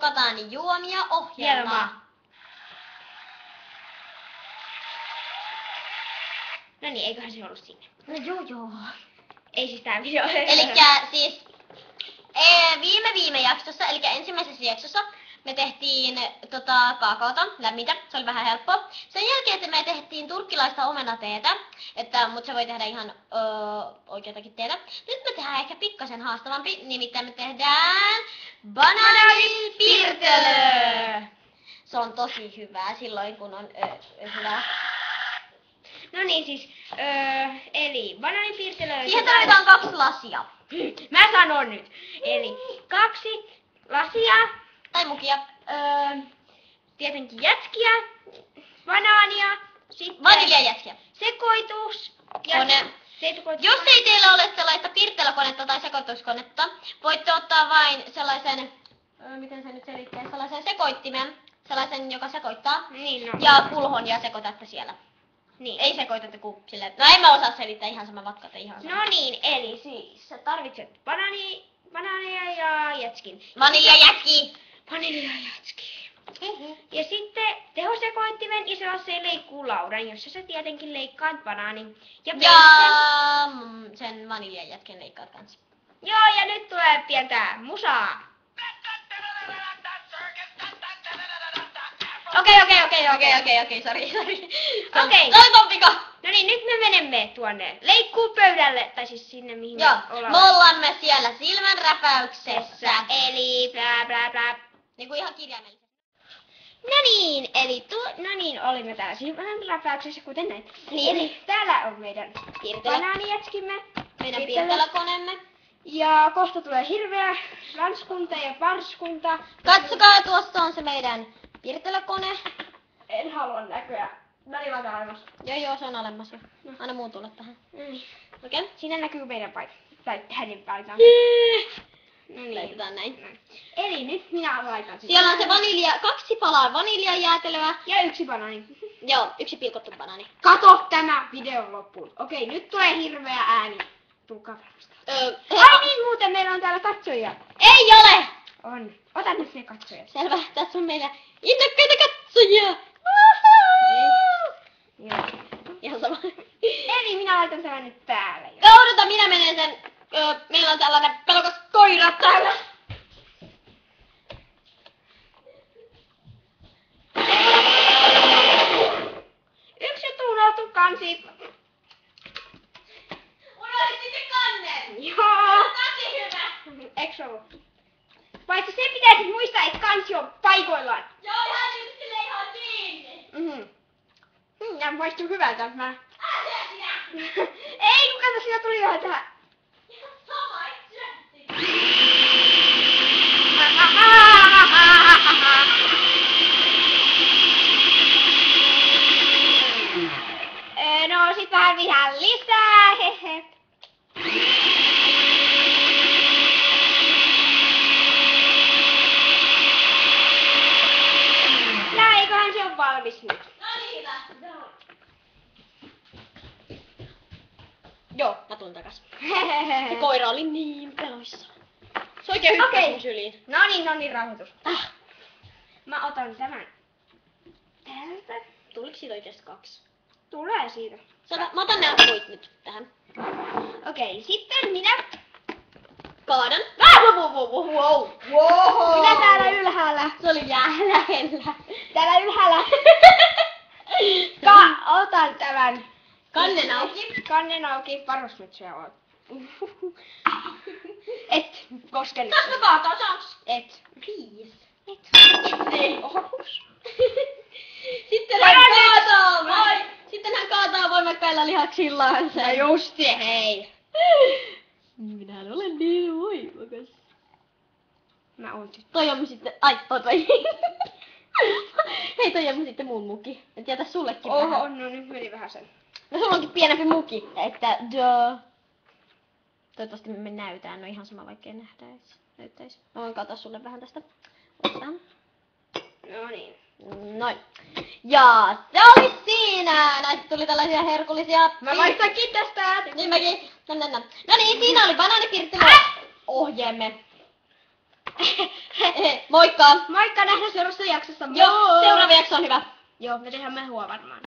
mokataan juomia ohjelmaa. No niin, eiköhän se ollut sinne. No joo. Ei siis tää video. Elikkä siis viime jaksossa, eli ensimmäisessä jaksossa me tehtiin kaakaota lämmintä, se oli vähän helppoa. Sen jälkeen me tehtiin turkkilaista omenateetä, mutta se voi tehdä ihan oikeatakin teetä. Nyt me tehdään ehkä pikkasen haastavampi, nimittäin me tehdään banaanipirtelö. Se on tosi hyvää silloin, kun on hyvää. No niin siis, eli banaanipirtelö. Siihen tarvitaan 2 lasia. Mä sanon nyt. Eli 2 lasia. Tai mukia. Tietenkin jätskiä, banaania, sitten Vaniljajätskiä. sekoitus. Jos ei teillä ole sellaista pirtelökonetta tai sekoituskonetta, voitte ottaa vain sellaisen, miten se nyt selittää, sellaisen sekoittimen, sellaisen, joka sekoittaa, Niin, no. ja pulhon ja sekoitatte siellä. Niin. Ei sekoitata kuin silleen, no en mä osaa selittää ihan sama vatkat, ihan sama. No niin, eli siis sä tarvitset banaaneja ja jätskin. Vaniljajätski! Vaniljajätski. Ja sitten tehosekoittimen ja sellaisen leikkuulaudan, jossa sä tietenkin leikkaat banaanin. Ja sen vaniljajätken leikkaat kanssa. Joo, ja nyt tulee pientä musaa. Okei, sori. Okei. Toivompiko? No niin, nyt me menemme tuonne leikkuupöydälle, tai siis sinne mihin Joo, me ollaan. me ollaan siellä silmänräpäyksessä. Eli blää blää blää. Niinku ihan kirjaimellisesti. No niin, olimme täällä silmänräpäyksessä, kuten näin. Niin. Eli täällä on meidän banaanijätskimme, Meidän pirtelökoneemme. ja kohta tulee hirveä ranskunta ja parskunta. Katsokaa, tuossa on se meidän pirtelökone. En halua näkyä. Välimaita alemmas. Joo, se on alemmas jo. Anna muun tulla tähän. Okei. Siinä näkyy meidän paikka. Tai hänen paikkaan. No niin. Laitetaan näin. Eli nyt minä laitan sen. Siellä on se 2 palaa vaniljajäätelöä. Ja 1 banaani. Joo, 1 pilkottu banaani. Kato tämä videon loppuun. Okei, nyt tulee hirveä ääni. Tulkaa varmasti. Ai niin, muuten meillä on täällä katsojia. Ei ole! On. Ota nyt ne katsojat. Selvä, tässä on meillä innokkaita katsojia. Joo. Ihan sama. Eli minä laitan tämän nyt päälle. Odota, minä menen sen. Meillä on tällainen pelokas koira täällä. Yksi juttu unohtu kansi. Unohdit se kannen. Joo. Tosi hyvä. Eikö ollut? Paitsi se pitäisi muistaa, että kansi on paikoillaan. Joo, ihan nyt silleen ihan kiinni. Nämä maistuu hyvältä. Mä... Älä sinä. Ei, kun kato, siinä tuli vähän tähän. Ihan sama, et syötti. No sit vähän lisää, hehe. No eiköhän se on valmis nyt. No niin, hyvä. Joo, mä tulen takas. Se koira oli niin peloissaan. Se oikein hyppäsi mun syliin. No niin, rauhoitus. Mä otan tämän täältä. Tuliko siitä oikeesti 2? Tulee siitä. Mä otan nämä puit nyt tähän. Okei, sitten minä. Kaadan. Wow. Minä täällä ylhäällä. Se oli lähellä. Täällä ylhäällä. Otan tämän. Kannen auki. Kannen auki. Varos nyt se on. Et koske nyt. Saanko kaataa saaks? Et. Please. Et. Ei. Ohus. Sitten hän kaataa. Sitten hän kaataa voimakkailla lihaksillaan sen. No justi, hei. Minähän olen niin voimakas. Mä oon nyt. Toi on sitten... Ai, toi. Hei, toi on sitten mun muki. Et jätä sullekin vähän. Oho, no nyt meni vähän sen. No sulla onkin pienempi muki, että toivottavasti me näytään, no ihan sama vaikkei näyttäisi. Mä voin kaataa sulle vähän tästä. Otetaan. No niin. Noin. Ja se oli siinä! Näistä tuli tällaisia herkullisia... Mä maistankin tästä. Niin mäkin. No niin, siinä oli banaanipirttilö ohjeemme. Moikka! Moikka, nähdään seuraavassa jaksossa. Joo, seuraava jakso on hyvä. Joo, me tehdään mehua varmaan.